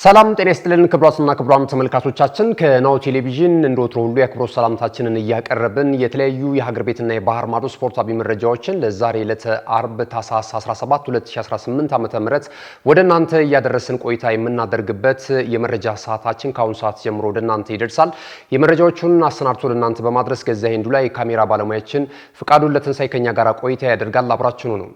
ሰላም ጤና ይስጥልን ክቡራትና ክቡራን ተመልካቾቻችን ከናሁ ቴሌቪዥን እንደወትሮ ሁሉ የክብሮት ሰላምታችንን እያቀረብን የተለያዩ የሀገር ቤትና የባህር ማዶ ስፖርታዊ መረጃዎችን ለዛሬ ዕለተ አርብ ታህሳስ 17 2018 ዓ.ም ወደ እናንተ እያደረስን ቆይታ የምናደርግበት የመረጃ ሰዓታችን ከአሁን ሰዓት ጀምሮ ወደ እናንተ ይደርሳል። የመረጃዎቹን አሰናድቶ ለእናንተ በማድረስ ገዛ ሄንዱላ የካሜራ ባለሙያችን ፍቃዱን ለትንሳኤ ከኛ ጋር ቆይታ ያደርጋል። አብራችኑ ነው።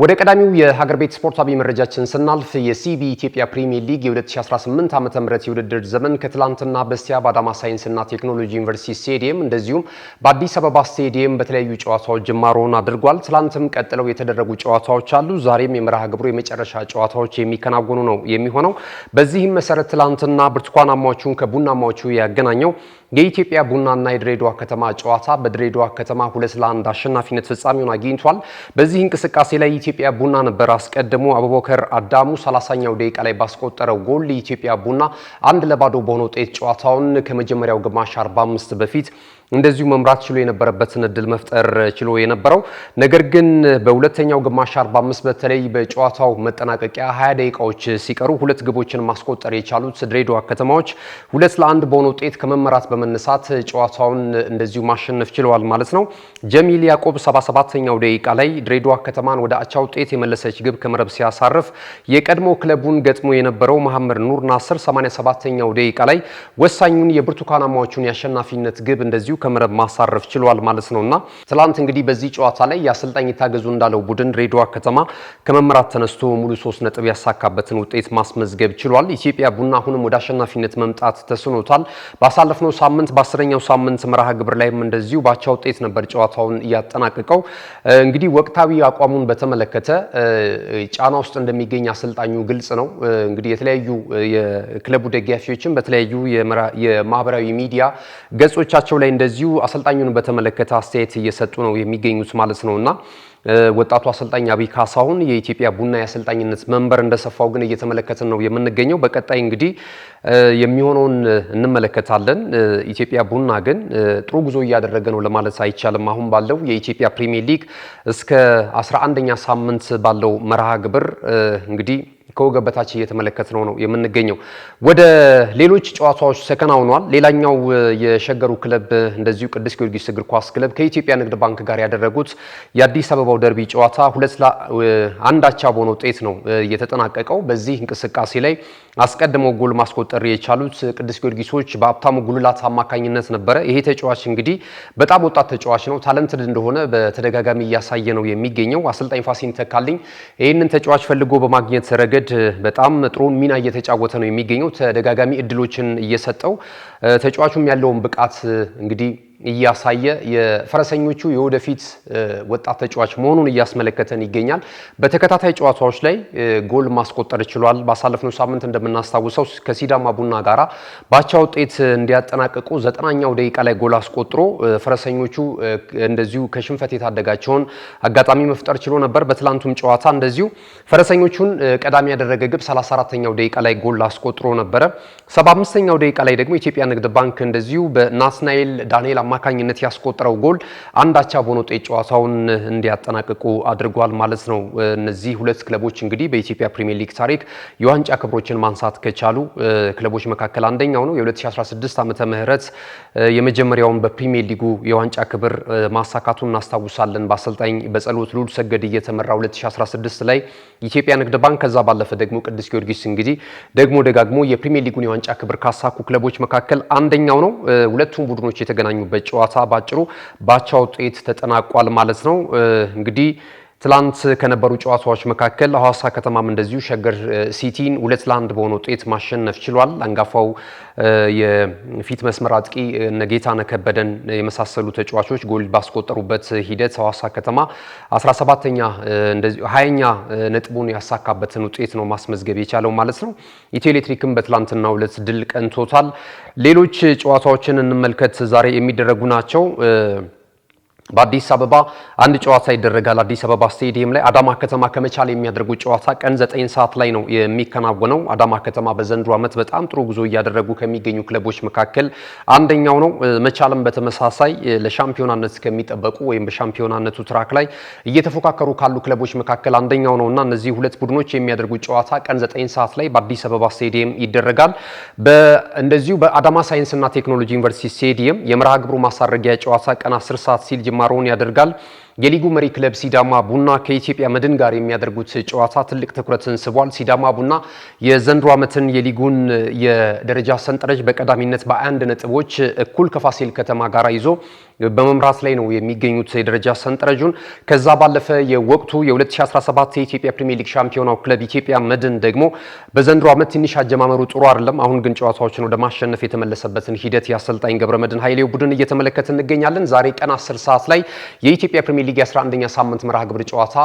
ወደ ቀዳሚው የሀገር ቤት ስፖርታዊ መረጃችን ስናልፍ የሲቢ ኢትዮጵያ ፕሪሚየር ሊግ የ2018 ዓ.ም የውድድር ዘመን ከትላንትና በስቲያ በአዳማ ሳይንስና ቴክኖሎጂ ዩኒቨርሲቲ ስቴዲየም እንደዚሁም በአዲስ አበባ ስቴዲየም በተለያዩ ጨዋታዎች ጅማሮውን አድርጓል። ትላንትም ቀጥለው የተደረጉ ጨዋታዎች አሉ። ዛሬም የመርሃ ግብሩ የመጨረሻ ጨዋታዎች የሚከናወኑ ነው የሚሆነው። በዚህም መሰረት ትላንትና ብርቱካናማዎቹን ከቡናማዎቹ ያገናኘው የኢትዮጵያ ቡናና የድሬዳዋ ከተማ ጨዋታ በድሬዳዋ ከተማ 2-1 አሸናፊነት ፍጻሜውን አግኝቷል። በዚህ እንቅስቃሴ ላይ ኢትዮጵያ ቡና ነበር አስቀድሞ አቡበከር አዳሙ 30ኛው ደቂቃ ላይ ባስቆጠረው ጎል የኢትዮጵያ ቡና 1-0 በሆነ ውጤት ጨዋታውን ከመጀመሪያው ግማሽ 45 በፊት እንደዚሁ መምራት ችሎ የነበረበትን እድል መፍጠር ችሎ የነበረው ነገር ግን በሁለተኛው ግማሽ 45 በተለይ በጨዋታው መጠናቀቂያ 20 ደቂቃዎች ሲቀሩ ሁለት ግቦችን ማስቆጠር የቻሉት ድሬዳዋ ከተማዎች 2-1 በሆነ ውጤት ከመመራት በመነሳት ጨዋታውን እንደዚሁ ማሸነፍ ችለዋል ማለት ነው። ጀሚል ያዕቆብ 77ኛው ደቂቃ ላይ ድሬዳዋ ከተማን ወደ አቻ ውጤት የመለሰች ግብ ከመረብ ሲያሳርፍ የቀድሞ ክለቡን ገጥሞ የነበረው መሐመድ ኑር ናስር 87ኛው ደቂቃ ላይ ወሳኙን የብርቱካናማዎቹን የአሸናፊነት ግብ እንደዚሁ ከመረብ ማሳረፍ ችሏል ማለት ነውና ትላንት እንግዲህ በዚህ ጨዋታ ላይ የአሰልጣኝ ይታገዙ እንዳለው ቡድን ድሬዳዋ ከተማ ከመመራት ተነስቶ ሙሉ 3 ነጥብ ያሳካበትን ውጤት ማስመዝገብ ችሏል። ኢትዮጵያ ቡና አሁንም ወደ አሸናፊነት መምጣት ተስኖታል። ባሳለፍነው ሳምንት በ10ኛው ሳምንት መርሃ ግብር ላይም እንደዚሁ ባቻ ውጤት ነበር ጨዋታውን ያጠናቀቀው። እንግዲህ ወቅታዊ አቋሙን በተመለከተ ጫና ውስጥ እንደሚገኝ አሰልጣኙ ግልጽ ነው። እንግዲህ የተለያዩ የክለቡ ደጋፊዎችን በተለያዩ የማህበራዊ ሚዲያ ገጾቻቸው ላይ እንደዚሁ አሰልጣኙን በተመለከተ አስተያየት እየሰጡ ነው የሚገኙት ማለት ነውና ወጣቱ አሰልጣኝ አብይ ካሳሁን የኢትዮጵያ ቡና የአሰልጣኝነት መንበር እንደሰፋው ግን እየተመለከትን ነው የምንገኘው። በቀጣይ እንግዲህ የሚሆነውን እንመለከታለን። ኢትዮጵያ ቡና ግን ጥሩ ጉዞ እያደረገ ነው ለማለት አይቻልም። አሁን ባለው የኢትዮጵያ ፕሪሚየር ሊግ እስከ 11ኛ ሳምንት ባለው መርሃ ግብር እንግዲህ ከወገብ በታች እየተመለከትነው ነው የምንገኘው። ወደ ሌሎች ጨዋታዎች ተከናውኗል። ሌላኛው የሸገሩ ክለብ እንደዚሁ ቅዱስ ጊዮርጊስ እግር ኳስ ክለብ ከኢትዮጵያ ንግድ ባንክ ጋር ያደረጉት የአዲስ አበባው ደርቢ ጨዋታ 2-1 አቻ በሆነ ውጤት ነው የተጠናቀቀው። በዚህ እንቅስቃሴ ላይ አስቀድመው ጎል ማስቆጠር የቻሉት ቅዱስ ጊዮርጊሶች በሀብታሙ ጉልላት አማካኝነት ነበረ። ይሄ ተጫዋች እንግዲህ በጣም ወጣት ተጫዋች ነው፣ ታለንትድ እንደሆነ በተደጋጋሚ እያሳየ ነው የሚገኘው። አሰልጣኝ ፋሲል ተካልኝ ይህንን ተጫዋች ፈልጎ በማግኘት ረገድ በጣም ጥሩ ሚና እየተጫወተ ነው የሚገኘው። ተደጋጋሚ እድሎችን እየሰጠው ተጫዋቹም ያለውን ብቃት እንግዲህ እያሳየ የፈረሰኞቹ የወደፊት ወጣት ተጫዋች መሆኑን እያስመለከተን ይገኛል። በተከታታይ ጨዋታዎች ላይ ጎል ማስቆጠር ችሏል። ባሳለፍነው ሳምንት እንደምናስታውሰው ከሲዳማ ቡና ጋራ ባቻ ውጤት እንዲያጠናቅቁ 90ኛው ደቂቃ ላይ ጎል አስቆጥሮ ፈረሰኞቹ እንደዚሁ ከሽንፈት የታደጋቸውን አጋጣሚ መፍጠር ችሎ ነበር። በትላንቱም ጨዋታ እንደዚሁ ፈረሰኞቹን ቀዳሚ ያደረገ ግብ 34ኛው ደቂቃ ላይ ጎል አስቆጥሮ ነበረ። 75ኛው ደቂቃ ላይ ደግሞ ኢትዮጵያ ንግድ ባንክ እንደዚሁ በናትናኤል ዳንኤል አማካኝነት ያስቆጠረው ጎል 1 አቻ በሆነ ውጤት ጨዋታውን እንዲያጠናቅቁ አድርጓል ማለት ነው። እነዚህ ሁለት ክለቦች እንግዲህ በኢትዮጵያ ፕሪሚየር ሊግ ታሪክ የዋንጫ ክብሮችን ማንሳት ከቻሉ ክለቦች መካከል አንደኛው ነው። የ2016 ዓመተ ምህረት የመጀመሪያውን በፕሪሚየር ሊጉ የዋንጫ ክብር ማሳካቱን እናስታውሳለን። በአሰልጣኝ በጸሎት ሉል ሰገድ እየተመራ 2016 ላይ ኢትዮጵያ ንግድ ባንክ፣ ከዛ ባለፈ ደግሞ ቅዱስ ጊዮርጊስ እንግዲህ ደግሞ ደጋግሞ የፕሪሚየር ሊጉን የዋንጫ ክብር ካሳኩ ክለቦች መካከል አንደኛው ነው። ሁለቱም ቡድኖች የተገናኙበት ጨዋታ ባጭሩ ባቻ ውጤት ተጠናቋል ማለት ነው። እንግዲህ ትላንት ከነበሩ ጨዋታዎች መካከል ሐዋሳ ከተማም እንደዚሁ ሸገር ሲቲን 2-1 በሆነ ውጤት ማሸነፍ ችሏል። አንጋፋው የፊት መስመር አጥቂ ጌታነህ ከበደን የመሳሰሉ ተጫዋቾች ጎል ባስቆጠሩበት ሂደት ሐዋሳ ከተማ 17ኛ እንደዚሁ 20ኛ ነጥቡን ያሳካበትን ውጤት ነው ማስመዝገብ የቻለው ማለት ነው። ኢትዮ ኤሌክትሪክም በትላንትናው ዕለት ድል ቀንቶታል። ሌሎች ጨዋታዎችን እንመልከት። ዛሬ የሚደረጉ ናቸው። በአዲስ አበባ አንድ ጨዋታ ይደረጋል። አዲስ አበባ ስቴዲየም ላይ አዳማ ከተማ ከመቻል የሚያደርጉት ጨዋታ ቀን 9 ሰዓት ላይ ነው የሚከናወነው። አዳማ ከተማ በዘንድሮ ዓመት በጣም ጥሩ ጉዞ እያደረጉ ከሚገኙ ክለቦች መካከል አንደኛው ነው። መቻልም በተመሳሳይ ለሻምፒዮናነት ከሚጠበቁ ወይም በሻምፒዮናነቱ ትራክ ላይ እየተፎካከሩ ካሉ ክለቦች መካከል አንደኛው ነውና እነዚህ ሁለት ቡድኖች የሚያደርጉት ጨዋታ ቀን 9 ሰዓት ላይ በአዲስ አበባ ስቴዲየም ይደረጋል። እንደዚሁ በአዳማ ሳይንስና ቴክኖሎጂ ዩኒቨርሲቲ ስቴዲየም የመርሃ ግብሩ ማሳረጊያ ጨዋታ ቀን 10 ሰዓት ሲል ጅማሮውን ያደርጋል። የሊጉ መሪ ክለብ ሲዳማ ቡና ከኢትዮጵያ መድን ጋር የሚያደርጉት ጨዋታ ትልቅ ትኩረትን ስቧል። ሲዳማ ቡና የዘንድሮ ዓመትን የሊጉን የደረጃ ሰንጠረዥ በቀዳሚነት በ21 ነጥቦች እኩል ከፋሲል ከተማ ጋር ይዞ በመምራት ላይ ነው የሚገኙት የደረጃ ሰንጠረዡን። ከዛ ባለፈ የወቅቱ የ2017 የኢትዮጵያ ፕሪሚየር ሊግ ሻምፒዮናው ክለብ ኢትዮጵያ መድን ደግሞ በዘንድሮ ዓመት ትንሽ አጀማመሩ ጥሩ አይደለም። አሁን ግን ጨዋታዎችን ወደ ማሸነፍ የተመለሰበትን ሂደት የአሰልጣኝ ገብረመድህን ኃይሌው ቡድን እየተመለከትን እንገኛለን። ዛሬ ቀን 10 ሰዓት ላይ የኢትዮጵያ ፕሪሚየር ሊግ 11ኛ ሳምንት መርሃ ግብር ጨዋታ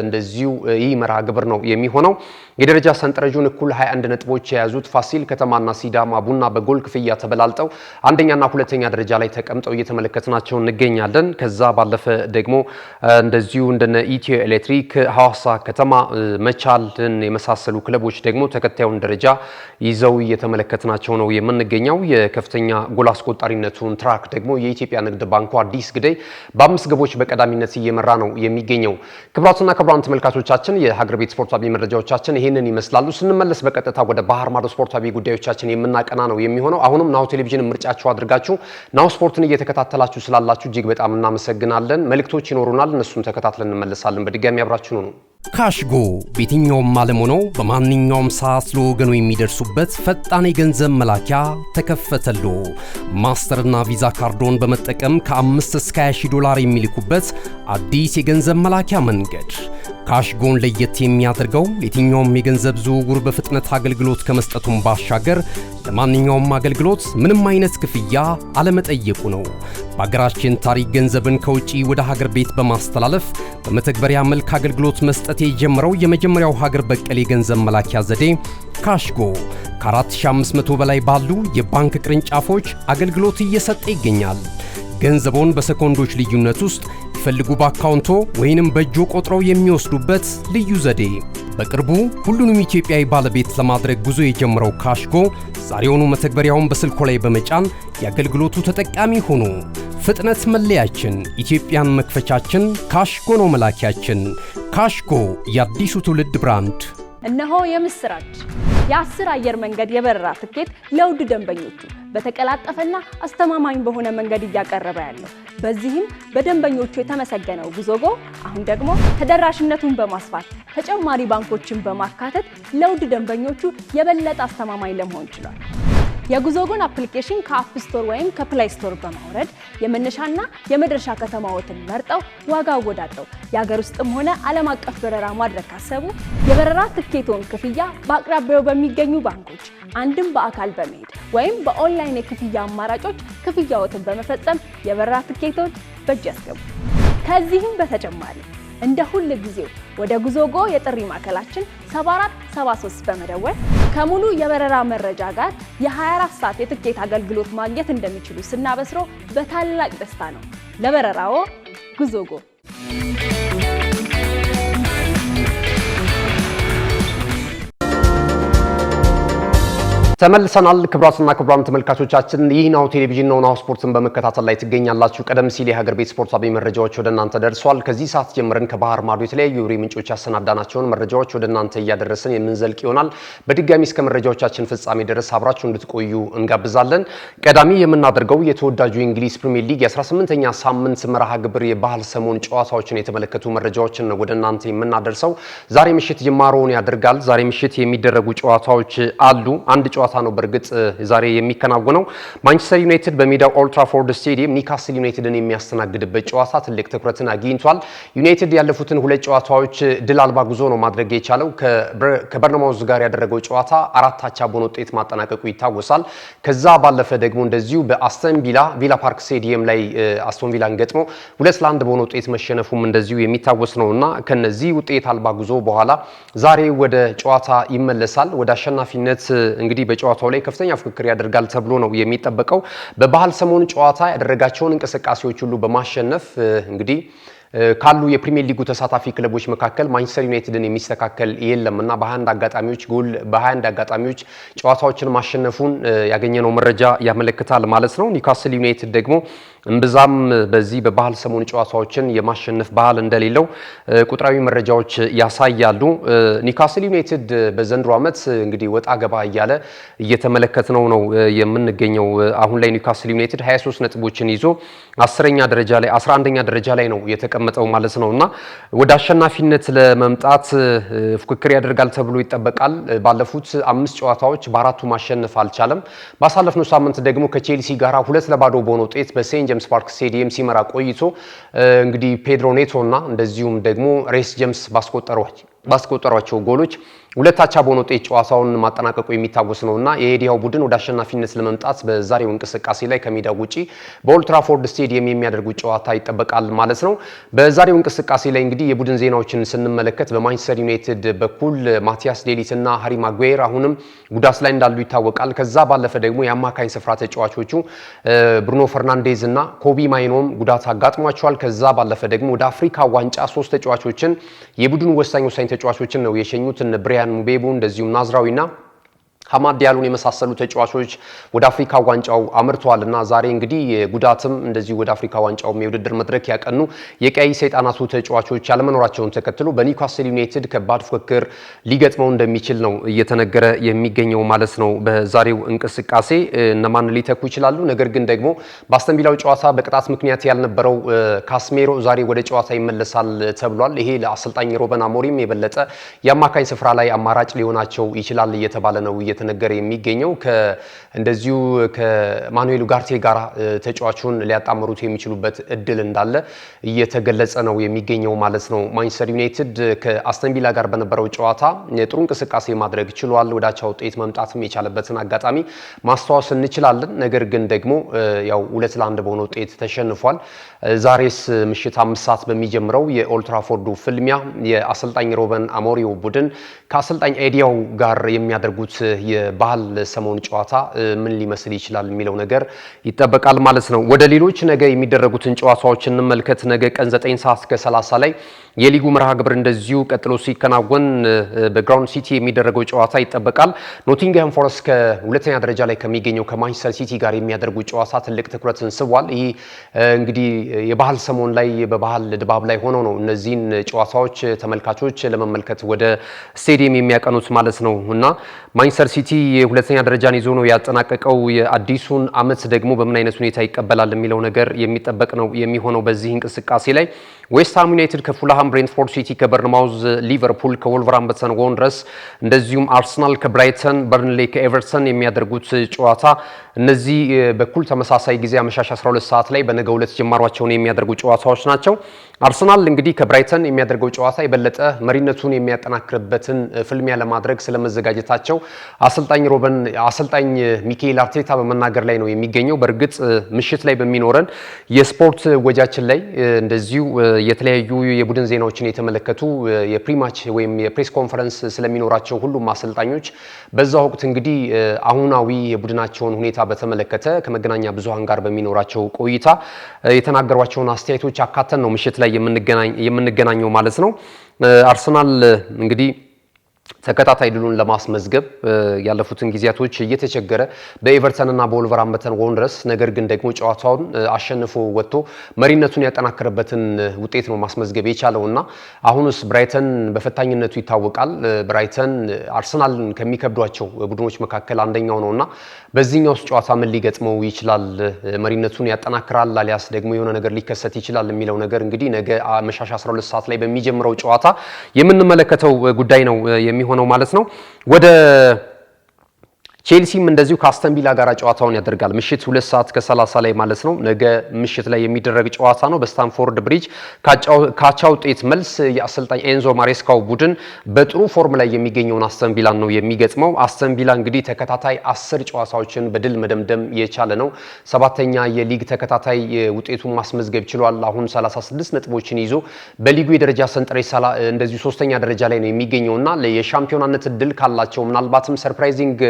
እንደዚሁ ይህ መርሃ ግብር ነው የሚሆነው። የደረጃ ሰንጠረዡን እኩል 21 ነጥቦች የያዙት ፋሲል ከተማና ሲዳማ ቡና በጎል ክፍያ ተበላልጠው አንደኛና ሁለተኛ ደረጃ ላይ ተቀምጠው እየተመለከትናቸው እንገኛለን። ከዛ ባለፈ ደግሞ እንደዚሁ እንደነ ኢትዮ ኤሌክትሪክ፣ ሐዋሳ ከተማ፣ መቻልን የመሳሰሉ ክለቦች ደግሞ ተከታዩን ደረጃ ይዘው እየተመለከትናቸው ነው የምንገኘው። የከፍተኛ ጎል አስቆጣሪነቱን ትራክ ደግሞ የኢትዮጵያ ንግድ ባንኩ አዲስ ግደይ በ5 ግቦች በቀዳሚነት እየመራ ነው የሚገኘው። ክቡራትና ክቡራን ተመልካቾቻችን የሀገር ቤት ስፖርታዊ መረጃዎቻችን ይህንን ይመስላሉ። ስንመለስ በቀጥታ ወደ ባህር ማዶ ስፖርታዊ ጉዳዮቻችን የምናቀና ነው የሚሆነው። አሁንም ናሁ ቴሌቪዥን ምርጫችሁ አድርጋችሁ ናሁ ስፖርትን እየተከታተላችሁ ስላላችሁ እጅግ በጣም እናመሰግናለን። መልእክቶች ይኖሩናል፣ እነሱን ተከታትለን እንመለሳለን። በድጋሚ አብራችሁ ነው። ካሽጎ በየትኛውም ዓለም ሆነው በማንኛውም ሰዓት ለወገኑ የሚደርሱበት ፈጣን የገንዘብ መላኪያ ተከፈተሎ። ማስተርና ቪዛ ካርዶን በመጠቀም ከ5 እስከ 20 ዶላር የሚልኩበት አዲስ የገንዘብ መላኪያ መንገድ። ካሽጎን ለየት የሚያደርገው የትኛውም የገንዘብ ዝውውር በፍጥነት አገልግሎት ከመስጠቱም ባሻገር ለማንኛውም አገልግሎት ምንም አይነት ክፍያ አለመጠየቁ ነው። በሀገራችን ታሪክ ገንዘብን ከውጪ ወደ ሀገር ቤት በማስተላለፍ በመተግበሪያ መልክ አገልግሎት መስጠት የጀመረው የመጀመሪያው ሀገር በቀል የገንዘብ መላኪያ ዘዴ ካሽጎ ከ4500 በላይ ባሉ የባንክ ቅርንጫፎች አገልግሎት እየሰጠ ይገኛል። ገንዘቦን በሰኮንዶች ልዩነት ውስጥ ይፈልጉ በአካውንቶ ወይንም በእጆ ቆጥረው የሚወስዱበት ልዩ ዘዴ። በቅርቡ ሁሉንም ኢትዮጵያዊ ባለቤት ለማድረግ ጉዞ የጀመረው ካሽጎ ዛሬውኑ መተግበሪያውን በስልኮ ላይ በመጫን የአገልግሎቱ ተጠቃሚ ሆኑ። ፍጥነት መለያችን፣ ኢትዮጵያን መክፈቻችን፣ ካሽጎ ነው መላኪያችን። ካሽጎ የአዲሱ ትውልድ ብራንድ። እነሆ የምስራች! የ10 አየር መንገድ የበረራ ትኬት ለውድ ደንበኞቹ በተቀላጠፈና አስተማማኝ በሆነ መንገድ እያቀረበ ያለው። በዚህም በደንበኞቹ የተመሰገነው ጉዞጎ አሁን ደግሞ ተደራሽነቱን በማስፋት ተጨማሪ ባንኮችን በማካተት ለውድ ደንበኞቹ የበለጠ አስተማማኝ ለመሆን ችሏል። የጉዞጎን አፕሊኬሽን ከአፕ ስቶር ወይም ከፕላይ ስቶር በማውረድ የመነሻና የመድረሻ ከተማዎትን መርጠው ዋጋ አወዳድረው የሀገር ውስጥም ሆነ ዓለም አቀፍ በረራ ማድረግ ካሰቡ የበረራ ትኬቶን ክፍያ በአቅራቢያው በሚገኙ ባንኮች አንድም በአካል በመሄድ ወይም በኦንላይን የክፍያ አማራጮች ክፍያዎትን በመፈጸም የበረራ ትኬቶች በእጅ ያስገቡ። ከዚህም በተጨማሪ እንደ ሁል ጊዜው ወደ ጉዞጎ የጥሪ ማዕከላችን 7473 በመደወል ከሙሉ የበረራ መረጃ ጋር የ24 ሰዓት የትኬት አገልግሎት ማግኘት እንደሚችሉ ስናበስሮ በታላቅ ደስታ ነው። ለበረራዎ ጉዞጎ። ተመልሰናል። ክቡራትና ክቡራን ተመልካቾቻችን ይህ ናሁ ቴሌቪዥን ነው። ናሁ ስፖርትን በመከታተል ላይ ትገኛላችሁ። ቀደም ሲል የሀገር ቤት ስፖርታዊ መረጃዎች ወደ እናንተ ደርሷል። ከዚህ ሰዓት ጀምረን ከባህር ማዶ የተለያዩ የወሬ ምንጮች ያሰናዳናቸውን መረጃዎች ወደ እናንተ እያደረስን የምንዘልቅ ይሆናል። በድጋሚ እስከ መረጃዎቻችን ፍጻሜ ድረስ አብራችሁ እንድትቆዩ እንጋብዛለን። ቀዳሚ የምናደርገው የተወዳጁ የእንግሊዝ ፕሪሚየር ሊግ የ18ኛ ሳምንት መርሃ ግብር የባህል ሰሞን ጨዋታዎችን የተመለከቱ መረጃዎችን ነው ወደ እናንተ የምናደርሰው። ዛሬ ምሽት ጅማሮውን ያደርጋል። ዛሬ ምሽት የሚደረጉ ጨዋታዎች አሉ። አንድ ጨዋታ ነው በርግጥ ዛሬ የሚከናወነው። ማንቸስተር ዩናይትድ በሜዳው ኦልድ ትራፎርድ ስቴዲየም ኒካስል ዩናይትድን የሚያስተናግድበት ጨዋታ ትልቅ ትኩረትን አግኝቷል። ዩናይትድ ያለፉትን ሁለት ጨዋታዎች ድል አልባ ጉዞ ነው ማድረግ የቻለው። ከበርነማውዝ ጋር ያደረገው ጨዋታ 4-አቻ በሆነ ውጤት ማጠናቀቁ ይታወሳል። ከዛ ባለፈ ደግሞ እንደዚሁ በአስተን ቪላ ፓርክ ስቴዲየም ላይ አስቶን ቪላን ገጥሞ 2-1 በሆነ ውጤት መሸነፉም እንደዚሁ የሚታወስ ነውና ከነዚህ ውጤት አልባ ጉዞ በኋላ ዛሬ ወደ ጨዋታ ይመለሳል። ወደ አሸናፊነት እንግዲህ በጨዋታው ላይ ከፍተኛ ፍክክር ያደርጋል ተብሎ ነው የሚጠበቀው። በባህል ሰሞን ጨዋታ ያደረጋቸውን እንቅስቃሴዎች ሁሉ በማሸነፍ እንግዲህ ካሉ የፕሪሚየር ሊጉ ተሳታፊ ክለቦች መካከል ማንቸስተር ዩናይትድን የሚስተካከል የለምና በ21 አጋጣሚዎች ጨዋታዎችን ማሸነፉን ያገኘነው መረጃ ያመለክታል ማለት ነው። ኒውካስል ዩናይትድ ደግሞ እምብዛም በዚህ በባህል ሰሞን ጨዋታዎችን የማሸነፍ ባህል እንደሌለው ቁጥራዊ መረጃዎች ያሳያሉ። ኒውካስል ዩናይትድ በዘንድሮ ዓመት እንግዲህ ወጣ ገባ እያለ እየተመለከትነው ነው የምንገኘው። አሁን ላይ ኒውካስል ዩናይትድ 23 ነጥቦችን ይዞ 11ኛ ደረጃ ላይ ነው የተቀመጠው ማለት ነውና ወደ አሸናፊነት ለመምጣት ፉክክር ያደርጋል ተብሎ ይጠበቃል። ባለፉት 5 ጨዋታዎች በአራቱ ማሸነፍ አልቻለም። ባሳለፍነው ሳምንት ደግሞ ከቼልሲ ጋር 2-2 በሆነ ውጤት በሴንት ጄምስ ፓርክ ስቴዲየም ሲመራ ቆይቶ እንግዲህ ፔድሮ ኔቶና እንደዚሁም ደግሞ ሬስ ጄምስ ባስቆጠሯቸው ጎሎች 2-2 በሆነ ውጤት ጨዋታውን ማጠናቀቁ የሚታወስ ነውና የኤዲያው ቡድን ወደ አሸናፊነት ለመምጣት በዛሬው እንቅስቃሴ ላይ ከሜዳው ውጪ በኦልድ ትራፎርድ ስቴዲየም የሚያደርጉት ጨዋታ ይጠበቃል ማለት ነው። በዛሬው እንቅስቃሴ ላይ እንግዲህ የቡድን ዜናዎችን ስንመለከት በማንቸስተር ዩናይትድ በኩል ማቲያስ ዴሊት እና ሃሪ ማጓየር አሁንም ጉዳት ላይ እንዳሉ ይታወቃል። ከዛ ባለፈ ደግሞ የአማካኝ ስፍራ ተጫዋቾቹ ብሩኖ ፈርናንዴዝ እና ኮቢ ማይኖም ጉዳት አጋጥሟቸዋል። ከዛ ባለፈ ደግሞ ወደ አፍሪካ ዋንጫ 3 ተጫዋቾችን የቡድኑ ወሳኝ ተጫዋቾችን ነው የሸኙት። ብሪያን ሙቤቡ እንደዚሁም ናዝራዊና ሐማድ ዲያሎን የመሳሰሉ ተጫዋቾች ወደ አፍሪካ ዋንጫው አምርተዋልና ዛሬ እንግዲህ ጉዳትም እንደዚሁ ወደ አፍሪካ ዋንጫው የውድድር መድረክ ያቀኑ የቀይ ሰይጣናቱ ተጫዋቾች ያለመኖራቸውን ተከትሎ በኒውካስል ዩናይትድ ከባድ ፉክክር ሊገጥመው እንደሚችል ነው እየተነገረ የሚገኘው ማለት ነው። በዛሬው እንቅስቃሴ እነማን ሊተኩ ይችላሉ? ነገር ግን ደግሞ በአስተን ቪላው ጨዋታ በቅጣት ምክንያት ያልነበረው ካስሜሮ ዛሬ ወደ ጨዋታ ይመለሳል ተብሏል። ይሄ ለአሰልጣኝ ሮበን አሞሪም የበለጠ የአማካኝ ስፍራ ላይ አማራጭ ሊሆናቸው ይችላል እየተባለ ነው እየተነገረ የሚገኘው። እንደዚሁ ከማኑኤል ኡጋርቴ ጋር ተጫዋቹን ሊያጣምሩት የሚችሉበት እድል እንዳለ እየተገለጸ ነው የሚገኘው ማለት ነው። ማንቸስተር ዩናይትድ ከአስተን ቪላ ጋር በነበረው ጨዋታ ጥሩ እንቅስቃሴ ማድረግ ችሏል። ወደ አቻ ውጤት መምጣትም የቻለበትን አጋጣሚ ማስታወስ እንችላለን። ነገር ግን ደግሞ ያው 2-1 በሆነ ውጤት ተሸንፏል። ዛሬስ ምሽት 5 ሰዓት በሚጀምረው የኦልድ ትራፎርዱ ፍልሚያ የአሰልጣኝ ሮበን አሞሪም ቡድን ከአሰልጣኝ ኤዲያው ጋር የሚያደርጉት የባህል ሰሞን ጨዋታ ምን ሊመስል ይችላል የሚለው ነገር ይጠበቃል ማለት ነው። ወደ ሌሎች ነገ የሚደረጉትን ጨዋታዎች እንመልከት። ነገ ቀን 9 ሰዓት ከ30 ላይ የሊጉ መርሃ ግብር እንደዚሁ ቀጥሎ ሲከናወን በግራውንድ ሲቲ የሚደረገው ጨዋታ ይጠበቃል። ኖቲንግሃም ፎረስት ከሁለተኛ ደረጃ ላይ ከሚገኘው ከማንቸስተር ሲቲ ጋር የሚያደርጉት ጨዋታ ትልቅ ትኩረትን ስቧል። ይህ እንግዲህ የባህል ሰሞን ላይ በባህል ድባብ ላይ ሆነው ነው እነዚህን ጨዋታዎች ተመልካቾች ለመመልከት ወደ ስቴዲየም የሚያቀኑት ማለት ነው እና ማንቸስተር ሲቲ የሁለተኛ ደረጃን ይዞ ነው ያጠናቀቀው። የአዲሱን ዓመት ደግሞ በምን አይነት ሁኔታ ይቀበላል የሚለው ነገር የሚጠበቅ ነው የሚሆነው። በዚህ እንቅስቃሴ ላይ ዌስትሃም ዩናይትድ ከፉልሃም፣ ብሬንትፎርድ ሲቲ ከበርንማውዝ፣ ሊቨርፑል ከወልቨርሃምፕተን ወንድረስ እንደዚሁም አርሰናል ከብራይተን፣ በርንሌ ከኤቨርተን የሚያደርጉት ጨዋታ እነዚህ በኩል ተመሳሳይ ጊዜ አመሻሽ 12 ሰዓት ላይ በነገው ዕለት ጅማሯቸውን የሚያደርጉ ጨዋታዎች ናቸው። አርሰናል እንግዲህ ከብራይተን የሚያደርገው ጨዋታ የበለጠ መሪነቱን የሚያጠናክርበትን ፍልሚያ ለማድረግ ስለመዘጋጀታቸው አሰልጣኝ ሚካኤል አርቴታ በመናገር ላይ ነው የሚገኘው። በእርግጥ ምሽት ላይ በሚኖረን የስፖርት ወጃችን ላይ እንደዚሁ የተለያዩ የቡድን ዜናዎችን የተመለከቱ የፕሪማች ወይም የፕሬስ ኮንፈረንስ ስለሚኖራቸው ሁሉም አሰልጣኞች በዛ ወቅት እንግዲህ አሁናዊ የቡድናቸውን ሁኔታ በተመለከተ ከመገናኛ ብዙሃን ጋር በሚኖራቸው ቆይታ የተናገሯቸውን አስተያየቶች አካተን ነው ምሽት ላይ የምንገናኘው ማለት ነው። አርሰናል እንግዲህ ተከታታይ ድሉን ለማስመዝገብ ያለፉትን ጊዜያቶች እየተቸገረ በኤቨርተንና በወልቨርሃምፕተን ወንድረስ ነገር ግን ደግሞ ጨዋታውን አሸንፎ ወጥቶ መሪነቱን ያጠናከረበትን ውጤት ነው ማስመዝገብ የቻለውና አሁንስ ብራይተን በፈታኝነቱ ይታወቃል። ብራይተን አርሰናልን ከሚከብዷቸው ቡድኖች መካከል አንደኛው ነውና በዚህኛው ጨዋታ ምን ሊገጥመው ይችላል? መሪነቱን ያጠናክራል አሊያስ ደግሞ የሆነ ነገር ሊከሰት ይችላል የሚለው ነገር እንግዲህ ነገ አመሻሽ 12 ሰዓት ላይ በሚጀምረው ጨዋታ የምንመለከተው ጉዳይ ነው የሚሆነው ማለት ነው። ወደ ቼልሲም እንደዚሁ ከአስተን ቪላ ጋር ጨዋታውን ያደርጋል ምሽት 2 ሰዓት ከ30 ላይ ማለት ነው። ነገ ምሽት ላይ የሚደረግ ጨዋታ ነው በስታንፎርድ ብሪጅ። ካቻ ውጤት መልስ የአሰልጣኝ ኤንዞ ማሬስካው ቡድን በጥሩ ፎርም ላይ የሚገኘውን አስተን ቪላን ነው የሚገጥመው። አስተን ቪላ እንግዲህ ተከታታይ 10 ጨዋታዎችን በድል መደምደም የቻለ ነው። 7ኛ የሊግ ተከታታይ ውጤቱን ማስመዝገብ ችሏል። አሁን 36 ነጥቦችን ይዞ በሊጉ የደረጃ ሰንጠረዥ እንደዚሁ 3ኛ ደረጃ ላይ ነው የሚገኘውና የሻምፒዮናነት እድል ካላቸው ምናልባትም ሰርፕራይዚንግ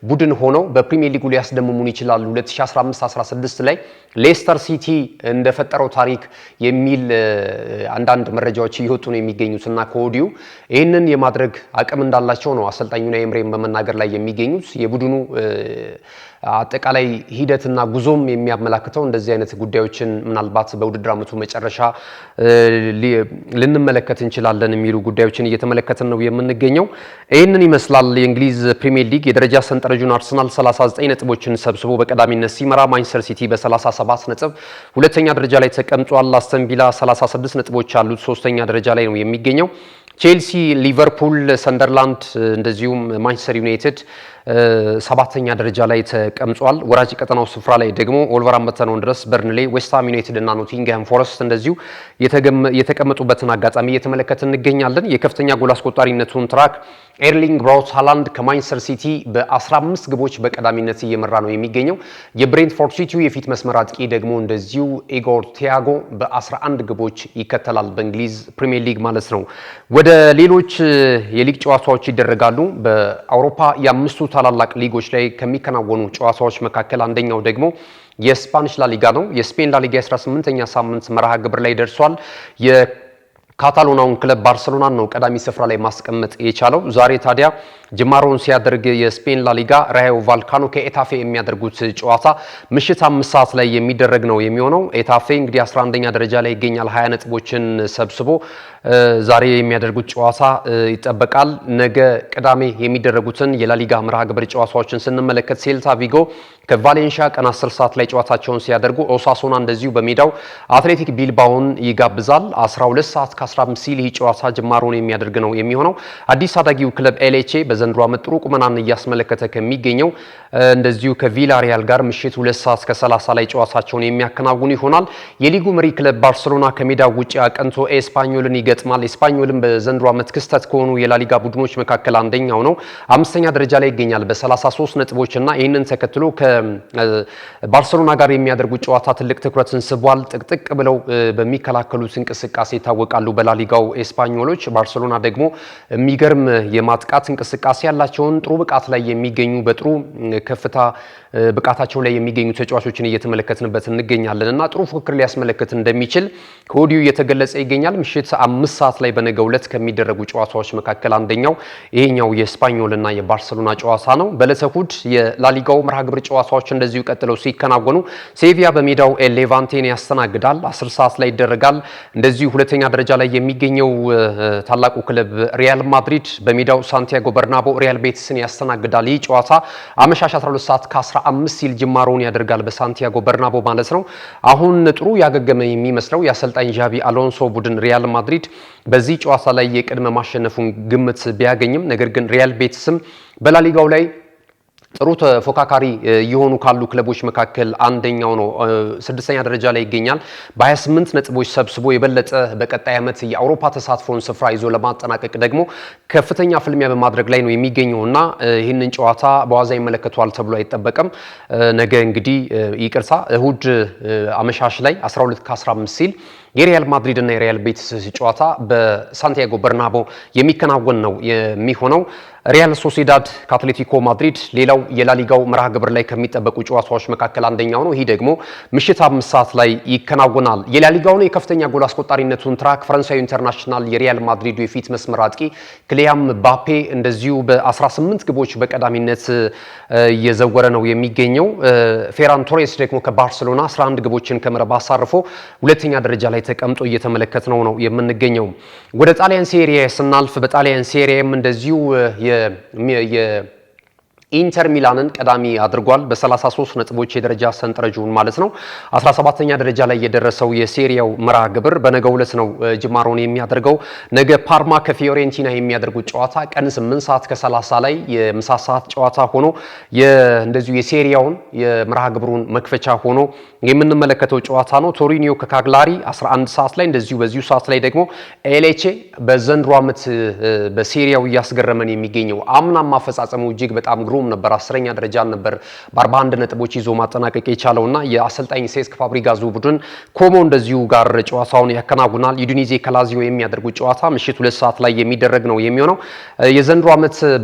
ቡድን ሆነው በፕሪሚየር ሊጉ ሊያስደምሙን ይችላሉ። 2015-16 ላይ ሌስተር ሲቲ እንደፈጠረው ታሪክ የሚል አንዳንድ መረጃዎች እየወጡ ነው የሚገኙትና ከወዲሁ ይህንን የማድረግ አቅም እንዳላቸው ነው አሰልጣኙ ኡናይ ኤምሬም በመናገር ላይ የሚገኙት። የቡድኑ አጠቃላይ ሂደትና ጉዞም የሚያመላክተው እንደዚህ አይነት ጉዳዮችን ምናልባት በውድድር ዓመቱ መጨረሻ ልንመለከት እንችላለን የሚሉ ጉዳዮችን እየተመለከትን ነው የምንገኘው። ይህንን ይመስላል የእንግሊዝ ፕሪሚየር ሊግ የደረጃ ሰንጠረዡን። አርሰናል 39 ነጥቦችን ሰብስቦ በቀዳሚነት ሲመራ፣ ማንቸስተር ሲቲ በ37 ነጥብ ሁለተኛ ደረጃ ላይ ተቀምጧል። አስተን ቪላ 36 ነጥቦች አሉት፣ ሶስተኛ ደረጃ ላይ ነው የሚገኘው። ቼልሲ፣ ሊቨርፑል፣ ሰንደርላንድ እንደዚሁም ማንቸስተር ዩናይትድ ሰባተኛ ደረጃ ላይ ተቀምጧል። ወራጅ ቀጠናው ስፍራ ላይ ደግሞ ወልቨርሃምፕተን ድረስ በርንሌ፣ ዌስትሃም ዩናይትድ እና ኖቲንግሃም ፎረስት እንደዚሁ የተቀመጡበትን አጋጣሚ እየተመለከትን እንገኛለን። የከፍተኛ ጎል አስቆጣሪነቱን ትራክ ኤርሊንግ ብራውት ሃላንድ ከማንቸስተር ሲቲ በ15 ግቦች በቀዳሚነት እየመራ ነው የሚገኘው። የብሬንትፎርድ ሲቲው የፊት መስመር አጥቂ ደግሞ እንደዚሁ ኢጎር ቲያጎ በ11 ግቦች ይከተላል፣ በእንግሊዝ ፕሪሚየር ሊግ ማለት ነው። ወደ ሌሎች የሊግ ጨዋታዎች ይደረጋሉ። በአውሮፓ የአምስቱ ታላላቅ ሊጎች ላይ ከሚከናወኑ ጨዋታዎች መካከል አንደኛው ደግሞ የስፓኒሽ ላሊጋ ነው። የስፔን ላሊጋ 18ኛ ሳምንት መርሃ ግብር ላይ ደርሷል። ካታሎናውን ክለብ ባርሰሎናን ነው ቀዳሚ ስፍራ ላይ ማስቀመጥ የቻለው። ዛሬ ታዲያ ጅማሮውን ሲያደርግ የስፔን ላሊጋ ራዮ ቫልካኖ ከኤታፌ የሚያደርጉት ጨዋታ ምሽት 5 ሰዓት ላይ የሚደረግ ነው የሚሆነው። ኤታፌ እንግዲህ 11ኛ ደረጃ ላይ ይገኛል 20 ነጥቦችን ሰብስቦ ዛሬ የሚያደርጉት ጨዋታ ይጠበቃል። ነገ ቅዳሜ የሚደረጉትን የላሊጋ መርሃ ግብር ጨዋታዎችን ስንመለከት ሴልታ ቪጎ ከቫሌንሺያ ቀን 10 ሰዓት ላይ ጨዋታቸውን ሲያደርጉ፣ ኦሳሶና እንደዚሁ በሜዳው አትሌቲክ ቢልባውን ይጋብዛል። 12 ሰዓት ከ15 ሲል ይህ ጨዋታ ጅማሮውን የሚያደርግ ነው የሚሆነው። አዲስ አዳጊው ክለብ ኤሌቼ በዘንድሮ ዓመት ጥሩ ቁመናን እያስመለከተ ከሚገኘው እንደዚሁ ከቪላሪያል ጋር ምሽት 2 ሰዓት ከ30 ላይ ጨዋታቸውን የሚያከናውኑ ይሆናል። የሊጉ መሪ ክለብ ባርሴሎና ከሜዳው ውጪ አቀንቶ ኤስፓኞልን ይገጥማል። ኤስፓኞልን በዘንድሮ ዓመት ክስተት ከሆኑ የላሊጋ ቡድኖች መካከል አንደኛው ነው። 5ኛ ደረጃ ላይ ይገኛል በ33 ነጥቦች እና ይህንን ተከትሎ ባርሴሎና ጋር የሚያደርጉት ጨዋታ ትልቅ ትኩረትን ስቧል። ጥቅጥቅ ብለው በሚከላከሉት እንቅስቃሴ ይታወቃሉ በላሊጋው ኤስፓኞሎች። ባርሴሎና ደግሞ የሚገርም የማጥቃት እንቅስቃሴ ያላቸውን ጥሩ ብቃት ላይ የሚገኙ በጥሩ ከፍታ ብቃታቸው ላይ የሚገኙ ተጫዋቾችን እየተመለከትንበት እንገኛለን እና ጥሩ ፉክክር ሊያስመለክት እንደሚችል ከወዲሁ እየተገለጸ ይገኛል። ምሽት 5 ሰዓት ላይ በነገው ዕለት ከሚደረጉ ጨዋታዎች መካከል አንደኛው ይሄኛው የስፓኞልና የባርሴሎና ጨዋታ ነው። በዕለተ እሁድ የላሊጋው መርሃ ግብር ጨዋታዎች እንደዚሁ ቀጥለው ሲከናወኑ ሴቪያ በሜዳው ሌቫንቴን ያስተናግዳል። 10 ሰዓት ላይ ይደረጋል። እንደዚሁ ሁለተኛ ደረጃ ላይ የሚገኘው ታላቁ ክለብ ሪያል ማድሪድ በሜዳው ሳንቲያጎ በርናቦ ሪያል ቤቲስን ያስተናግዳል። ይህ ጨዋታ አመሻሽ 12 ሰዓት ከ15 ሲል ጅማሮውን ያደርጋል በሳንቲያጎ በርናቦ ማለት ነው። አሁን ጥሩ ያገገመ የሚመስለው የአሰልጣኝ ዣቢ አሎንሶ ቡድን ሪያል ማድሪድ በዚህ ጨዋታ ላይ የቅድመ ማሸነፉን ግምት ቢያገኝም ነገር ግን ሪያል ቤቲስም በላሊጋው ላይ ጥሩ ተፎካካሪ የሆኑ ካሉ ክለቦች መካከል አንደኛው ነው። 6ኛ ደረጃ ላይ ይገኛል በ28 ነጥቦች ሰብስቦ የበለጠ በቀጣይ ዓመት የአውሮፓ ተሳትፎን ስፍራ ይዞ ለማጠናቀቅ ደግሞ ከፍተኛ ፍልሚያ በማድረግ ላይ ነው የሚገኘውና ይህንን ጨዋታ በዋዛ ይመለከቷል ተብሎ አይጠበቅም። ነገ እንግዲህ እሁድ አመሻሽ ላይ 12 ከ15 ሲል የሪያል ማድሪድ እና የሪያል ቤቲስ ጨዋታ በሳንቲያጎ በርናቦ የሚከናወን ነው የሚሆነው። ሪያል ሶሲዳድ ከአትሌቲኮ ማድሪድ ሌላው የላሊጋው መርሃ ግብር ላይ ከሚጠበቁ ጨዋታዎች መካከል አንደኛው ነው። ይህ ደግሞ ምሽት 5 ሰዓት ላይ ይከናወናል። የላሊጋውን የከፍተኛ ጎል አስቆጣሪነቱን ትራክ ፈረንሳዊ ኢንተርናሽናል የሪያል ማድሪዱ የፊት መስመር አጥቂ ክሊያም ባፔ እንደዚሁ በ18 ግቦች በቀዳሚነት እየዘወረ ነው የሚገኘው። ፌራን ቶሬስ ደግሞ ከባርሴሎና 11 ግቦችን ከመረብ አሳርፎ ሁለተኛ ደረጃ ላይ ተቀምጦ እየተመለከት ነው የምንገኘው። ወደ ጣሊያን ሴሪያ ስናልፍ በጣሊያን ሴሪያም እንደዚሁ ኢንተር ሚላንን ቀዳሚ አድርጓል በ33 ነጥቦች የደረጃ ሰንጠረዡን ማለት ነው። 17ኛ ደረጃ ላይ የደረሰው የሴሪያው መርሃ ግብር በነገው ዕለት ነው ጅማሮን የሚያደርገው። ነገ ፓርማ ከፊዮሬንቲና የሚያደርጉት ጨዋታ ቀን 8 ሰዓት ከ30 ላይ የምሳ ሰዓት ጨዋታ ሆኖ እንደዚሁ የሴሪያውን የመርሃ ግብሩን መክፈቻ ሆኖ የምንመለከተው ጨዋታ ነው። ቶሪኒዮ ከካግላሪ 11 ሰዓት ላይ እንደዚሁ በዚሁ ሰዓት ላይ ደግሞ ኤሌቼ በዘንድሮ ዓመት በሴሪያው እያስገረመን የሚገኘው አምናም አፈጻጸሙ እጅግ በጣም ግሩም አልሆኑም ነበር። 10ኛ ደረጃን ነበር በ41 ነጥቦች ይዞ ማጠናቀቅ የቻለውና የአሰልጣኝ ሴስክ ፋብሪጋዙ ቡድን ኮሞ እንደዚሁ ጋር ጨዋታውን ያከናውናል። ዩዲኒዜ ከላዚዮ የሚያደርጉት ጨዋታ ምሽት 2 ሰዓት ላይ የሚደረግ ነው የሚሆነው።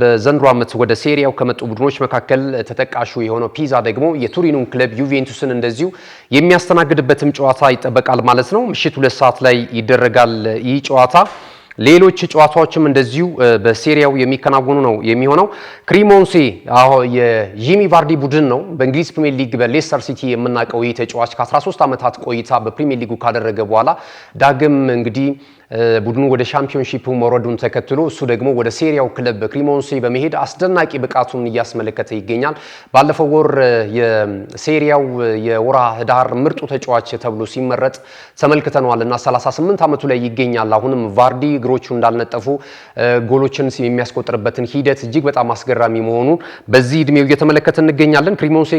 በዘንድሮ ዓመት ወደ ሴሪያው ከመጡ ቡድኖች መካከል ተጠቃሹ የሆነው ፒዛ ደግሞ የቱሪኑን ክለብ ዩቬንቱስን እንደዚሁ የሚያስተናግድበትም ጨዋታ ይጠበቃል ማለት ነው። ምሽት 2 ሰዓት ላይ ይደረጋል ይህ ጨዋታ። ሌሎች ጨዋታዎችም እንደዚሁ በሴሪያው የሚከናወኑ ነው የሚሆነው። ክሪሞንሴ የጂሚ ቫርዲ ቡድን ነው። በእንግሊዝ ፕሪሚየር ሊግ በሌስተር ሲቲ የምናውቀው ይህ ተጫዋች ከ13 ዓመታት ቆይታ በፕሪሚየር ሊጉ ካደረገ በኋላ ዳግም እንግዲህ ቡድኑ ወደ ሻምፒዮንሺፕ መውረዱን ተከትሎ እሱ ደግሞ ወደ ሴሪያው ክለብ ክሪሞንሴ በመሄድ አስደናቂ ብቃቱን እያስመለከተ ይገኛል። ባለፈው ወር የሴሪያው የወራ ህዳር ምርጡ ተጫዋች ተብሎ ሲመረጥ ተመልክተናል እና 38 ዓመቱ ላይ ይገኛል። አሁንም ቫርዲ እግሮቹ እንዳልነጠፉ ጎሎችን የሚያስቆጥርበትን ሂደት እጅግ በጣም አስገራሚ መሆኑን በዚህ እድሜው እየተመለከተ እንገኛለን። ክሪሞንሴ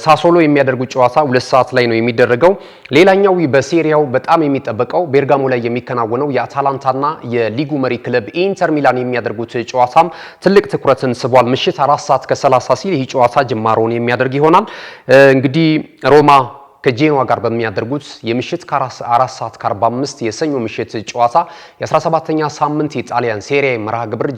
ሳሶሎ የሚያደርጉት ጨዋታ 2 ሰዓት ላይ ነው የሚደረገው። ሌላኛው በሴሪያው በጣም የሚጠበቀው ቤርጋሞ ላይ የሚከናወነው የአታላንታና የሊጉ መሪ ክለብ ኢንተር ሚላን የሚያደርጉት ጨዋታም ትልቅ ትኩረትን ስቧል። ምሽት 4 ሰዓት ከ30 ሲል ይህ ጨዋታ ጅማሮውን የሚያደርግ ይሆናል። እንግዲህ ሮማ ከጄኖዋ ጋር በሚያደርጉት የምሽት 4 ሰዓት ከ45 የሰኞ ምሽት ጨዋታ የ17ኛ ሳምንት የጣሊያን ሴሪያ መርሃ ግብር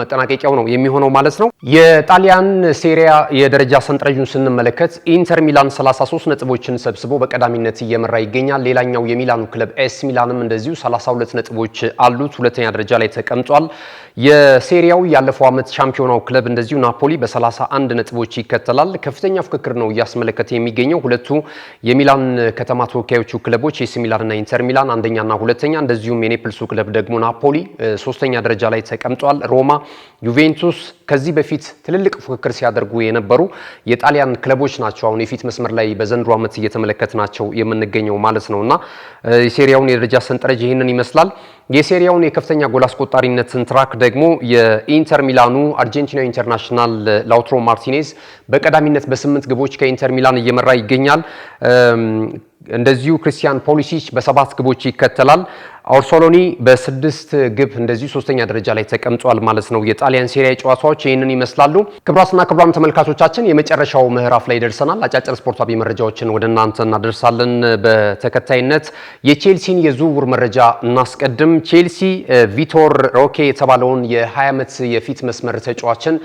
መጠናቀቂያው ነው የሚሆነው ማለት ነው። የጣሊያን ሴሪያ የደረጃ ሰንጠረዡን ስንመለከት ኢንተር ሚላን 33 ነጥቦችን ሰብስቦ በቀዳሚነት እየመራ ይገኛል። ሌላኛው የሚላኑ ክለብ ኤስ ሚላንም እንደዚሁ 32 ነጥቦች አሉት፣ ሁለተኛ ደረጃ ላይ ተቀምጧል። የሴሪያው ያለፈው ዓመት ሻምፒዮናው ክለብ እንደዚሁ ናፖሊ በ31 ነጥቦች ይከተላል። ከፍተኛ ፍክክር ነው እያስመለከተ የሚገኘው። ሁለቱ የሚላን ከተማ ተወካዮቹ ክለቦች ኤሲ ሚላን እና ኢንተር ሚላን አንደኛና ሁለተኛ፣ እንደዚሁም የኔፕልሱ ክለብ ደግሞ ናፖሊ ሶስተኛ ደረጃ ላይ ተቀምጧል። ሮማ፣ ዩቬንቱስ ከዚህ በፊት ትልልቅ ፍክክር ሲያደርጉ የነበሩ የጣሊያን ክለቦች ናቸው አሁን የፊት መስመር ላይ በዘንድሮ ዓመት እየተመለከትናቸው የምንገኘው ማለት ነውና የሴሪያውን የደረጃ ሰንጠረዥ ይህንን ይመስላል። የሴሪያውን የከፍተኛ ጎል አስቆጣሪነትን ትራክ ደግሞ የኢንተር ሚላኑ አርጀንቲናዊ ኢንተርናሽናል ላውትሮ ማርቲኔዝ በቀዳሚነት በ8 ግቦች ከኢንተር ሚላን እየመራ ይገኛል። እንደዚሁ ክሪስቲያን ፖሊሲች በ7 ግቦች ይከተላል። ኦርሶሎኒ በ6 ግብ እንደዚሁ ሶስተኛ ደረጃ ላይ ተቀምጧል ማለት ነው። የጣሊያን ሴሪያ ጨዋታዎች ይህንን ይመስላሉ። ክቡራትና ክቡራን ተመልካቾቻችን የመጨረሻው ምዕራፍ ላይ ደርሰናል። አጫጭር ስፖርታዊ መረጃዎችን ወደ እናንተ እናደርሳለን። በተከታይነት የቼልሲን የዝውውር መረጃ እናስቀድም። ቼልሲ ቪቶር ሮኬ የተባለውን የ20 ዓመት የፊት መስመር ተጫዋችን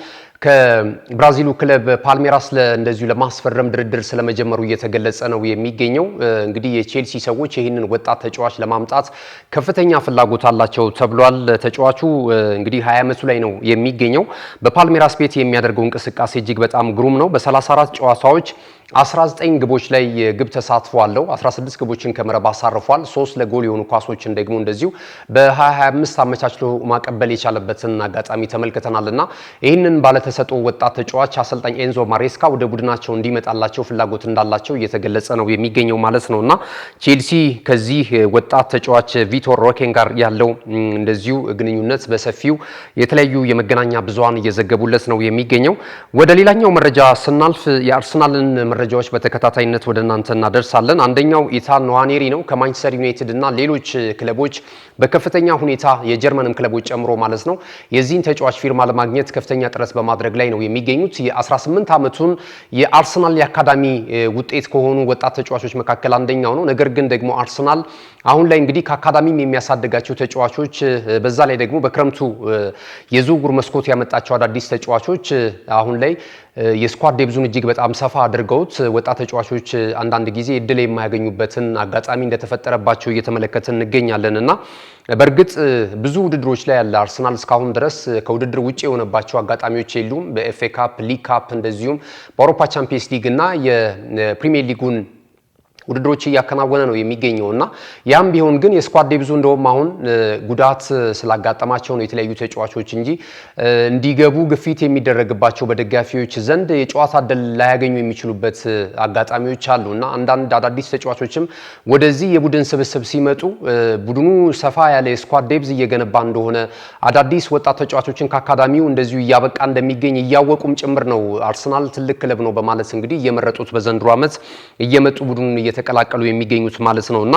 ከብራዚሉ ክለብ ፓልሜራስ እንደዚሁ ለማስፈረም ድርድር ስለመጀመሩ እየተገለጸ ነው የሚገኘው። እንግዲህ የቼልሲ ሰዎች ይህንን ወጣት ተጫዋች ለማምጣት ከፍተኛ ፍላጎት አላቸው ተብሏል። ተጫዋቹ እንግዲህ 20 ዓመቱ ላይ ነው የሚገኘው። በፓልሜራስ ቤት የሚያደርገው እንቅስቃሴ እጅግ በጣም ግሩም ነው። በ34 ጨዋታዎች 19 ግቦች ላይ ግብ ተሳትፎ አለው። 16 ግቦችን ከመረብ አሳርፏል። 3 ለጎል የሆኑ ኳሶችን ደግሞ እንደዚሁ በ2025 አመቻችሎ ማቀበል የቻለበትን አጋጣሚ ተመልክተናልና ይህንን ባለተሰጥኦ ወጣት ተጫዋች አሰልጣኝ ኤንዞ ማሬስካ ወደ ቡድናቸው እንዲመጣላቸው ፍላጎት እንዳላቸው እየተገለጸ ነው የሚገኘው ማለት ነውና ቼልሲ ከዚህ ወጣት ተጫዋች ቪቶር ሮኬን ጋር ያለው እንደዚሁ ግንኙነት በሰፊው የተለያዩ የመገናኛ ብዙሃን እየዘገቡለት ነው የሚገኘው። ወደ ሌላኛው መረጃ ስናልፍ የአርሰናልን መረጃዎች በተከታታይነት ወደ እናንተ እናደርሳለን። አንደኛው ኢታን ንዋኔሪ ነው። ከማንቸስተር ዩናይትድ እና ሌሎች ክለቦች በከፍተኛ ሁኔታ የጀርመንም ክለቦች ጨምሮ ማለት ነው የዚህን ተጫዋች ፊርማ ለማግኘት ከፍተኛ ጥረት በማድረግ ላይ ነው የሚገኙት። የ18 ዓመቱን የአርሰናል የአካዳሚ ውጤት ከሆኑ ወጣት ተጫዋቾች መካከል አንደኛው ነው። ነገር ግን ደግሞ አርሰናል አሁን ላይ እንግዲህ ከአካዳሚም የሚያሳድጋቸው ተጫዋቾች በዛ ላይ ደግሞ በክረምቱ የዝውውር መስኮት ያመጣቸው አዳዲስ ተጫዋቾች አሁን ላይ የስኳድ ዴብዙን እጅግ በጣም ሰፋ አድርገውት ወጣት ተጫዋቾች አንዳንድ ጊዜ እድል የማያገኙበትን አጋጣሚ እንደተፈጠረባቸው እየተመለከትን እንገኛለን እና በእርግጥ ብዙ ውድድሮች ላይ ያለ አርሰናል እስካሁን ድረስ ከውድድር ውጪ የሆነባቸው አጋጣሚዎች የሉም። በኤፍኤ ካፕ፣ ሊግ ካፕ እንደዚሁም በአውሮፓ ቻምፒየንስ ሊግ እና የፕሪሚየር ሊጉን ውድድሮች እያከናወነ ነው የሚገኘው እና ያም ቢሆን ግን የስኳድ ዴብዙ እንደውም አሁን ጉዳት ስላጋጠማቸው ነው የተለያዩ ተጫዋቾች እንጂ እንዲገቡ ግፊት የሚደረግባቸው በደጋፊዎች ዘንድ የጨዋታ ዕድል ላያገኙ የሚችሉበት አጋጣሚዎች አሉ እና አንዳንድ አዳዲስ ተጫዋቾችም ወደዚህ የቡድን ስብስብ ሲመጡ ቡድኑ ሰፋ ያለ የስኳድ ዴብዝ እየገነባ እንደሆነ አዳዲስ ወጣት ተጫዋቾችን ከአካዳሚው እንደዚሁ እያበቃ እንደሚገኝ እያወቁም ጭምር ነው አርሰናል ትልቅ ክለብ ነው በማለት እንግዲህ እየመረጡት በዘንድሮ ዓመት እየመጡ ቡድኑን እየተቀላቀሉ የሚገኙት ማለት ነውና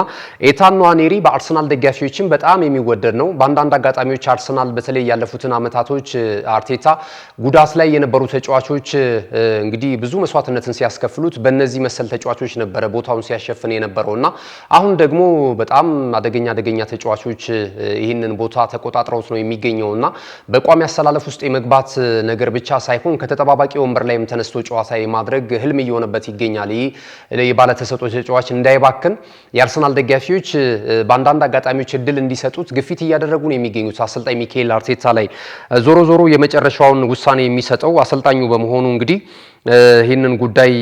ኤታን ንዋኔሪ በአርሰናል ደጋፊዎችም በጣም የሚወደድ ነው። በአንዳንድ አጋጣሚዎች አርሰናል በተለይ ያለፉትን አመታቶች አርቴታ ጉዳት ላይ የነበሩ ተጫዋቾች እንግዲህ ብዙ መስዋዕትነትን ሲያስከፍሉት በእነዚህ መሰል ተጫዋቾች ነበረ ቦታውን ሲያሸፍን የነበረውና አሁን ደግሞ በጣም አደገኛ ተጫዋቾች ይህንን ቦታ ተቆጣጥረውት ነው የሚገኘውና በቋሚ አሰላለፍ ውስጥ የመግባት ነገር ብቻ ሳይሆን ከተጠባባቂ ወንበር ላይም ተነስቶ ጨዋታ የማድረግ ህልም እየሆነበት ይገኛል። ይህ የባለ ተሰጥኦ ተጫዋች እንዳይባክን የአርሰናል ደጋፊዎች በአንዳንድ አጋጣሚዎች እድል እንዲሰጡት ግፊት እያደረጉ ነው የሚገኙት አሰልጣኝ ሚካኤል አርቴታ ላይ። ዞሮ የመጨረሻውን ውሳኔ የሚሰጠው አሰልጣኙ በመሆኑ እንግዲህ ይህንን ጉዳይ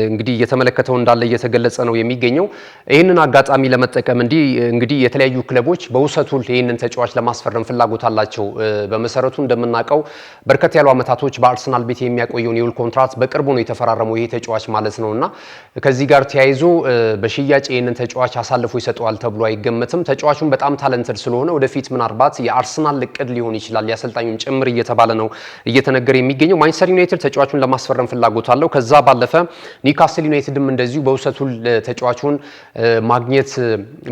እንግዲህ እየተመለከተው እንዳለ እየተገለጸ ነው የሚገኘው። ይህንን አጋጣሚ ለመጠቀም እንግዲህ የተለያዩ ክለቦች በውሰቱል ይህንን ተጫዋች ለማስፈረም ፍላጎት አላቸው። በመሰረቱ እንደምናውቀው በርከት ያሉ አመታቶች በአርሰናል ቤት የሚያቆየውን የውል ኮንትራት በቅርቡ ነው የተፈራረመው ይሄ ተጫዋች ማለት ነውና ከዚህ ጋር ተያይዞ በሽያጭ ይህንን ተጫዋች አሳልፎ ይሰጠዋል ተብሎ አይገመትም። ተጫዋቹን በጣም ታለንትድ ስለሆነ ወደፊት ምናልባት የአርሰናል እቅድ ሊሆን ይችላል ያሰልጣኙን ጭምር እየተባለ ነው እየተነገረ የሚገኘው። ማንቸስተር ዩናይትድ ተጫዋቹን ለማስፈረም ፍላጎት አለው። ከዛ ባለፈ ኒውካስል ዩናይትድም እንደዚሁ በውሰቱል ተጫዋቹን ማግኘት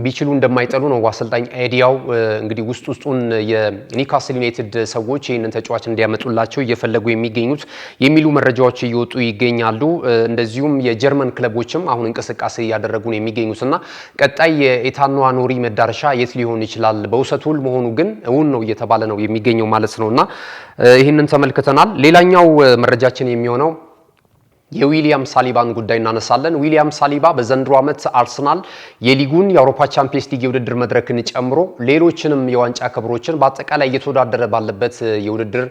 ቢችሉ እንደማይጠሉ ነው አሰልጣኝ ኤዲያው እንግዲህ ውስጡን የኒውካስል ዩናይትድ ሰዎች ይህንን ተጫዋች እንዲያመጡላቸው እየፈለጉ የሚገኙት የሚሉ መረጃዎች እየወጡ ይገኛሉ። እንደዚሁም የጀርመን ክለቦችም አሁን እንቅስቃሴ እያደረጉ ነው የሚገኙትና ቀጣይ የኤታን ንዋኔሪ መዳረሻ የት ሊሆን ይችላል በውሰቱል መሆኑ ግን እውን ነው እየተባለ ነው የሚገኘው ማለት ነውና ይህንን ተመልክተናል። ሌላኛው መረጃችን የሚሆነው የዊሊያም ሳሊባን ጉዳይ እናነሳለን። ዊሊያም ሳሊባ በዘንድሮ ዓመት አርሰናል የሊጉን የአውሮፓ ቻምፒየንስ ሊግ የውድድር መድረክን ጨምሮ ሌሎችንም የዋንጫ ክብሮችን በአጠቃላይ እየተወዳደረ ባለበት የውድድር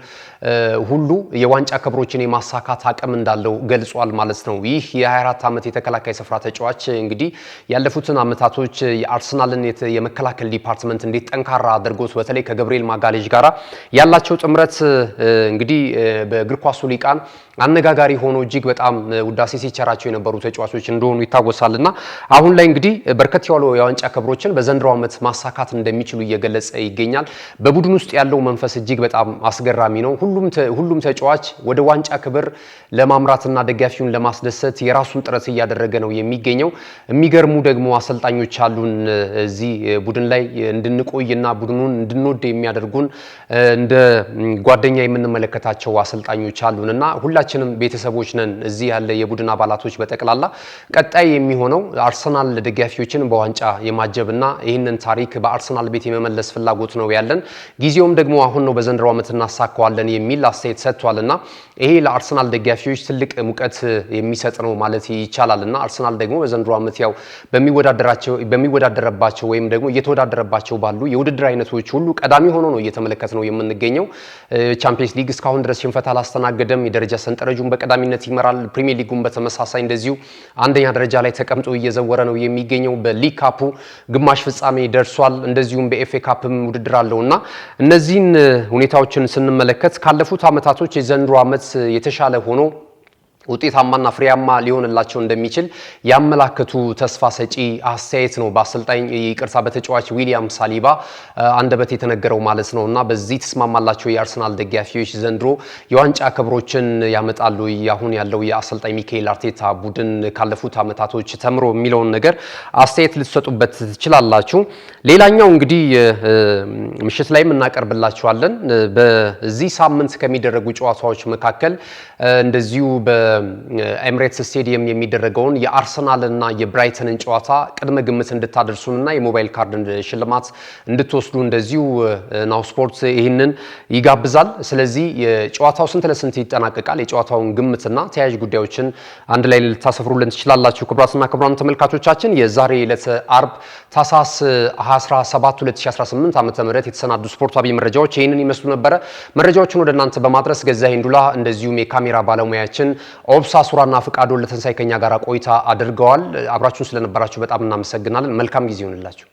ሁሉ የዋንጫ ክብሮችን የማሳካት አቅም እንዳለው ገልጿል ማለት ነው። ይህ የ24 ዓመት የተከላካይ ስፍራ ተጫዋች እንግዲህ ያለፉትን ዓመታቶች የአርሰናልን የመከላከል ዲፓርትመንት እንዴት ጠንካራ አድርጎት በተለይ ከገብርኤል ማጋሌዥ ጋራ ያላቸው ጥምረት እንግዲህ በእግር ኳሱ ሊቃን አነጋጋሪ ሆኖ እጅግ በጣም ውዳሴ ሲቸራቸው የነበሩ ተጫዋቾች እንደሆኑ ይታወሳልና አሁን ላይ እንግዲህ በርከት ያሉ የዋንጫ ክብሮችን በዘንድሮ ዓመት ማሳካት እንደሚችሉ እየገለጸ ይገኛል። በቡድን ውስጥ ያለው መንፈስ እጅግ በጣም አስገራሚ ነው። ሁሉም ተጫዋች ወደ ዋንጫ ክብር ለማምራትና ደጋፊውን ለማስደሰት የራሱን ጥረት እያደረገ ነው የሚገኘው። የሚገርሙ ደግሞ አሰልጣኞች አሉን እዚህ ቡድን ላይ እንድንቆይና ቡድኑን እንድንወድ የሚያደርጉን እንደ ጓደኛ የምንመለከታቸው አሰልጣኞች አሉንና ሁላችንም ቤተሰቦች ነን። እዚህ ያለ የቡድን አባላቶች በጠቅላላ ቀጣይ የሚሆነው አርሰናል ደጋፊዎችን በዋንጫ የማጀብና ይህንን ታሪክ በአርሰናል ቤት የመመለስ ፍላጎት ነው ያለን። ጊዜውም ደግሞ አሁን ነው በዘንድሮ ዓመት እናሳካዋለን የሚል አስተያየት ሰጥቷልና ይሄ ለአርሰናል ደጋፊዎች ትልቅ ሙቀት የሚሰጥ ነው ማለት ይቻላልና አርሰናል ደግሞ በዘንድሮ ዓመት ያው በሚወዳደረባቸው ወይም ደግሞ እየተወዳደረባቸው ባሉ የውድድር አይነቶች ሁሉ ቀዳሚ ሆኖ ነው እየተመለከት ነው የምንገኘው። ቻምፒየንስ ሊግ እስካሁን ድረስ ሽንፈት አላስተናገደም። የደረጃ ሰንጠረዡን በቀዳሚነት ይመራል። ፕሪሚየር ሊጉን በተመሳሳይ እንደዚሁ አንደኛ ደረጃ ላይ ተቀምጦ እየዘወረ ነው የሚገኘው። በሊግ ካፑ ግማሽ ፍጻሜ ደርሷል። እንደዚሁም በኤፍኤ ካፕም ውድድር አለውና እነዚህን ሁኔታዎችን ስንመለከት ካለፉት ዓመታቶች የዘንድሮ ዓመት የተሻለ ሆኖ ውጤታማና ፍሬያማ ሊሆንላቸው እንደሚችል ያመላከቱ ተስፋ ሰጪ አስተያየት ነው በተጫዋች ዊሊያም ሳሊባ አንደበት የተነገረው ማለት ነውና በዚህ ተስማማላቸው የአርሰናል ደጋፊዎች ዘንድሮ የዋንጫ ክብሮችን ያመጣሉ አሁን ያለው የአሰልጣኝ ሚካኤል አርቴታ ቡድን ካለፉት ዓመታቶች ተምሮ የሚለውን ነገር አስተያየት ልትሰጡበት ትችላላችሁ። ሌላኛው እንግዲህ ምሽት ላይ እናቀርብላችኋለን በዚህ ሳምንት ከሚደረጉ ጨዋታዎች መካከል እንደዚሁ ኤምሬትስ ስቴዲየም የሚደረገውን የአርሰናልና የብራይተንን ጨዋታ ቅድመ ግምት እንድታደርሱንና የሞባይል ካርድ ሽልማት እንድትወስዱ እንደዚሁ ናሁ ስፖርት ይህንን ይጋብዛል። ስለዚህ የጨዋታው ስንት ለስንት ይጠናቀቃል የጨዋታውን ግምትና ተያያዥ ጉዳዮችን አንድ ላይ ልታሰፍሩልን ትችላላችሁ። ክቡራትና ክቡራን ተመልካቾቻችን የዛሬ ዕለት አርብ ታህሳስ 17 2018 ዓ.ም የተሰናዱ ስፖርታዊ መረጃዎች ይህንን ይመስሉ ነበረ። መረጃዎችን ወደ እናንተ በማድረስ ገዛኸኝ ዱላ እንደዚሁም የካሜራ ባለሙያችን ኦብሳ ሱራና ፍቃዶ ለተንሳይ ከኛ ጋር ቆይታ አድርገዋል። አብራችሁን ስለነበራችሁ በጣም እናመሰግናለን። መልካም ጊዜ ይሁንላችሁ።